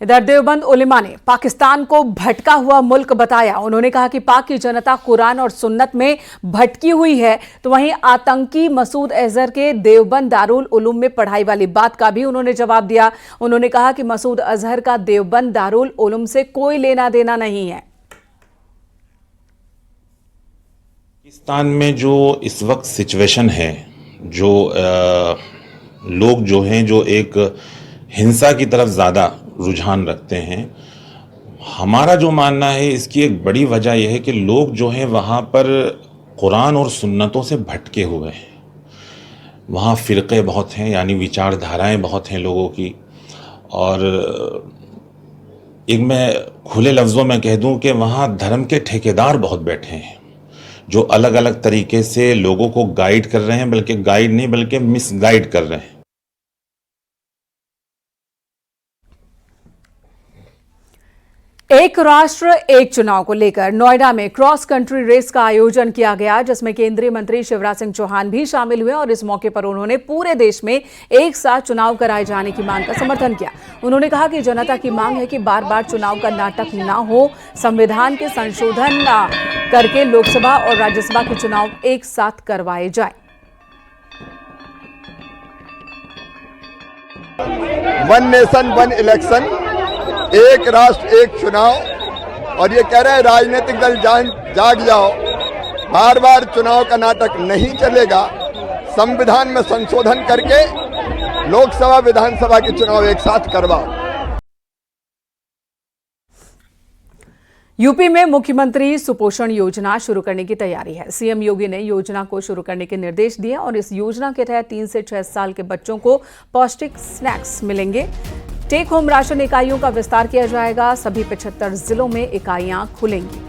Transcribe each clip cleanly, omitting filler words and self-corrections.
इधर देवबंद उलेमा ने पाकिस्तान को भटका हुआ मुल्क बताया। उन्होंने कहा कि पाक की जनता कुरान और सुन्नत में भटकी हुई है, तो वहीं आतंकी मसूद अजहर के देवबंद दारुल उलूम में पढ़ाई वाली बात का भी उन्होंने जवाब दिया। उन्होंने कहा कि मसूद अजहर का देवबंद दारुल उलूम से कोई लेना देना नहीं है। पाकिस्तान में जो इस वक्त सिचुएशन है, जो लोग जो हैं जो एक हिंसा की तरफ ज़्यादा रुझान रखते हैं, हमारा जो मानना है इसकी एक बड़ी वजह यह है कि लोग जो हैं वहाँ पर कुरान और सुन्नतों से भटके हुए हैं। वहाँ फ़िरक़े बहुत हैं, यानी विचारधाराएं बहुत हैं लोगों की। और एक मैं खुले लफ्ज़ों में कह दूं कि वहाँ धर्म के ठेकेदार बहुत बैठे हैं, जो अलग अलग तरीके से लोगों को गाइड कर रहे हैं, बल्कि गाइड नहीं बल्कि मिसगाइड कर रहे हैं। एक राष्ट्र एक चुनाव को लेकर नोएडा में क्रॉस कंट्री रेस का आयोजन किया गया, जिसमें केंद्रीय मंत्री शिवराज सिंह चौहान भी शामिल हुए और इस मौके पर उन्होंने पूरे देश में एक साथ चुनाव कराए जाने की मांग का समर्थन किया। उन्होंने कहा कि जनता की मांग है कि बार बार चुनाव का नाटक न हो, संविधान के संशोधन करके लोकसभा और राज्यसभा के चुनाव एक साथ करवाए जाए। वन नेशन वन इलेक्शन, एक राष्ट्र एक चुनाव, और ये कह रहे हैं राजनीतिक दल जाग जाओ, बार बार चुनाव का नाटक नहीं चलेगा, संविधान में संशोधन करके लोकसभा विधानसभा के चुनाव एक साथ करवाओ। यूपी में मुख्यमंत्री सुपोषण योजना शुरू करने की तैयारी है। सीएम योगी ने योजना को शुरू करने के निर्देश दिए और इस योजना के तहत 3 से 6 साल के बच्चों को पौष्टिक स्नैक्स मिलेंगे। टेक होम राशन इकाइयों का विस्तार किया जाएगा। सभी 75 जिलों में इकाइयां खुलेंगी।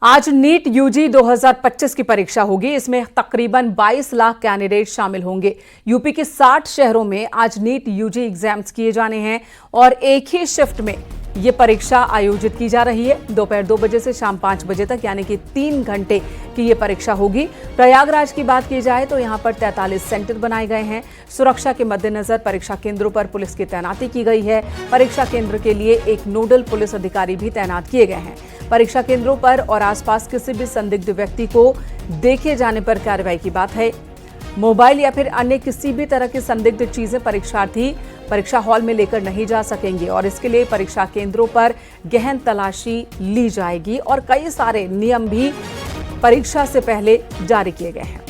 आज नीट यूजी 2025 की परीक्षा होगी। इसमें तकरीबन 22 लाख कैंडिडेट शामिल होंगे। यूपी के 60 शहरों में आज नीट यूजी एग्जाम्स किए जाने हैं और एक ही शिफ्ट में ये परीक्षा आयोजित की जा रही है। दोपहर 2 बजे से शाम 5 बजे तक, यानी कि 3 घंटे की ये परीक्षा होगी। प्रयागराज की बात की जाए तो यहां पर 43 सेंटर बनाए गए हैं। सुरक्षा के मद्देनजर परीक्षा केंद्रों पर पुलिस की तैनाती की गई है। परीक्षा केंद्र के लिए एक नोडल पुलिस अधिकारी भी तैनात किए गए हैं। परीक्षा केंद्रों पर और आसपास किसी भी संदिग्ध व्यक्ति को देखे जाने पर कार्रवाई की बात है। मोबाइल या फिर अन्य किसी भी तरह की संदिग्ध चीजें परीक्षार्थी परीक्षा हॉल में लेकर नहीं जा सकेंगे और इसके लिए परीक्षा केंद्रों पर गहन तलाशी ली जाएगी और कई सारे नियम भी परीक्षा से पहले जारी किए गए हैं।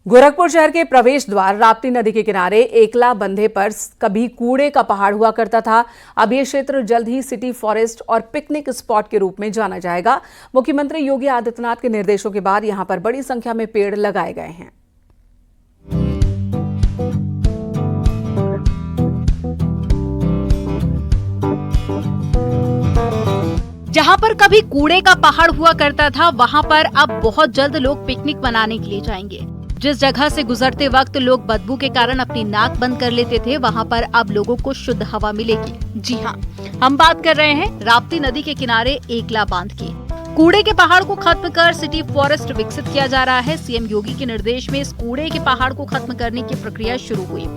गोरखपुर शहर के प्रवेश द्वार राप्ती नदी के किनारे एकला बंधे पर कभी कूड़े का पहाड़ हुआ करता था। अब ये क्षेत्र जल्द ही सिटी फॉरेस्ट और पिकनिक स्पॉट के रूप में जाना जाएगा। मुख्यमंत्री योगी आदित्यनाथ के निर्देशों के बाद यहां पर बड़ी संख्या में पेड़ लगाए गए हैं। जहां पर कभी कूड़े का पहाड़ हुआ करता था, वहां पर अब बहुत जल्द लोग पिकनिक मनाने के लिए जाएंगे। जिस जगह से गुजरते वक्त लोग बदबू के कारण अपनी नाक बंद कर लेते थे, वहां पर अब लोगों को शुद्ध हवा मिलेगी। जी हां, हम बात कर रहे हैं राप्ती नदी के किनारे एकला बांध की। कूड़े के पहाड़ को खत्म कर सिटी फॉरेस्ट विकसित किया जा रहा है। सीएम योगी के निर्देश में इस कूड़े के पहाड़ को खत्म करने की प्रक्रिया शुरू हुई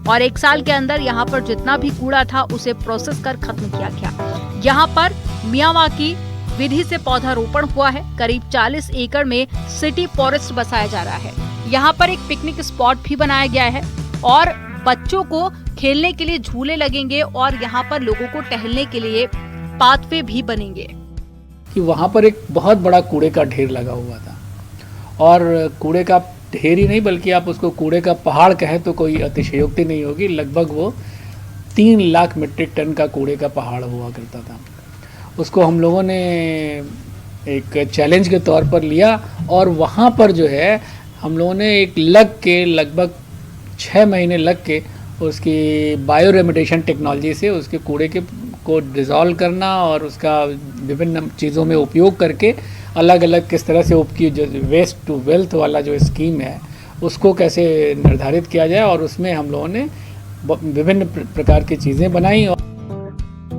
और 1 साल के अंदर यहाँ पर जितना भी कूड़ा था उसे प्रोसेस कर खत्म किया गया। यहाँ पर मियावाकी विधि से पौधारोपण हुआ है। करीब 40 एकड़ में सिटी फॉरेस्ट बसाया जा रहा है। यहाँ पर एक पिकनिक स्पॉट भी बनाया गया है और बच्चों को खेलने के लिए झूले लगेंगे और यहाँ पर लोगों को टहलने के लिए पाथवे भी बनेंगे। कि वहाँ पर एक बहुत बड़ा कूड़े का ढेर लगा हुआ था और कूड़े का ढेर ही नहीं बल्कि आप उसको कूड़े का पहाड़ कहें तो कोई अतिशयोक्ति नहीं होगी। लगभग वो 3 लाख मीट्रिक टन का कूड़े का पहाड़ हुआ करता था। उसको हम लोगों ने एक चैलेंज के तौर पर लिया और वहाँ पर जो है हम लोगों ने लगभग 6 महीने लग के उसकी बायो रेमिडिएशन टेक्नोलॉजी से उसके कूड़े को डिज़ोल्व करना और उसका विभिन्न चीज़ों में उपयोग करके अलग अलग किस तरह से उसकी जो वेस्ट टू वेल्थ वाला जो स्कीम है उसको कैसे निर्धारित किया जाए और उसमें हम लोगों ने विभिन्न प्रकार की चीज़ें बनाई।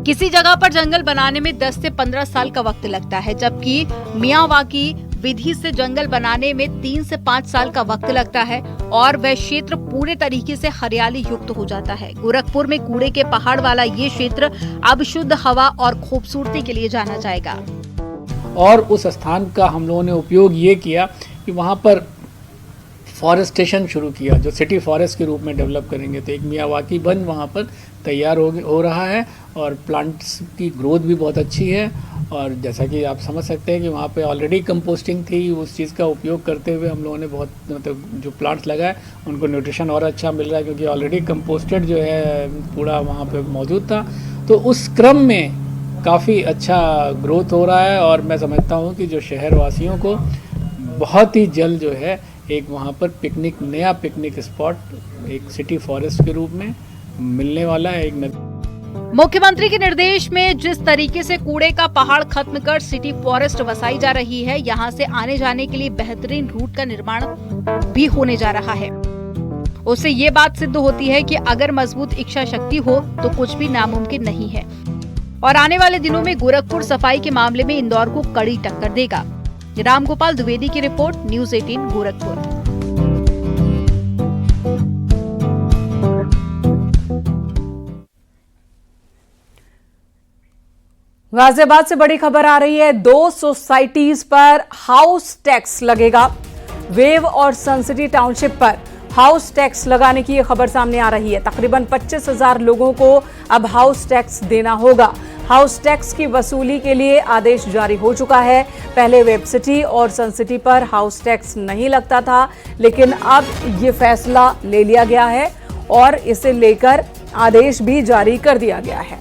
किसी जगह पर जंगल बनाने में 10 से 15 साल का वक्त लगता है, जबकि मियावाकी विधि से जंगल बनाने में 3 से 5 साल का वक्त लगता है और वह क्षेत्र पूरे तरीके से हरियाली युक्त हो जाता है। गोरखपुर में कूड़े के पहाड़ वाला ये क्षेत्र अब शुद्ध हवा और खूबसूरती के लिए जाना जाएगा। और उस स्थान का हम लोगों ने उपयोग ये किया कि वहाँ पर फॉरेस्टेशन शुरू किया, जो सिटी फॉरेस्ट के रूप में डेवलप करेंगे। तो एक मियावाकी वन वहाँ पर तैयार हो रहा है और प्लांट्स की ग्रोथ भी बहुत अच्छी है। और जैसा कि आप समझ सकते हैं कि वहाँ पे ऑलरेडी कंपोस्टिंग थी, उस चीज़ का उपयोग करते हुए हम लोगों ने बहुत मतलब जो प्लांट्स लगाए उनको न्यूट्रिशन और अच्छा मिल रहा है, क्योंकि ऑलरेडी कंपोस्टेड जो है कूड़ा वहाँ पे मौजूद था। तो उस क्रम में काफ़ी अच्छा ग्रोथ हो रहा है और मैं समझता हूँ कि जो शहरवासियों को बहुत ही जल्द जो है एक वहाँ पर नया पिकनिक स्पॉट एक सिटी फॉरेस्ट के रूप में मिलने वाला है। मुख्यमंत्री के निर्देश में जिस तरीके से कूड़े का पहाड़ खत्म कर सिटी फॉरेस्ट बसाई जा रही है, यहाँ से आने जाने के लिए बेहतरीन रूट का निर्माण भी होने जा रहा है। उससे ये बात सिद्ध होती है कि अगर मजबूत इच्छा शक्ति हो तो कुछ भी नामुमकिन नहीं है। और आने वाले दिनों में गोरखपुर सफाई के मामले में इंदौर को कड़ी टक्कर देगा। रामगोपाल द्विवेदी की रिपोर्ट, न्यूज़ 18 गोरखपुर। गाजियाबाद से बड़ी खबर आ रही है। 2 सोसाइटीज पर हाउस टैक्स लगेगा। वेव और सनसिटी टाउनशिप पर हाउस टैक्स लगाने की यह खबर सामने आ रही है। तकरीबन 25,000 लोगों को अब हाउस टैक्स देना होगा। हाउस टैक्स की वसूली के लिए आदेश जारी हो चुका है। पहले वेब सिटी और सनसिटी पर हाउस टैक्स नहीं लगता था, लेकिन अब ये फैसला ले लिया गया है और इसे लेकर आदेश भी जारी कर दिया गया है।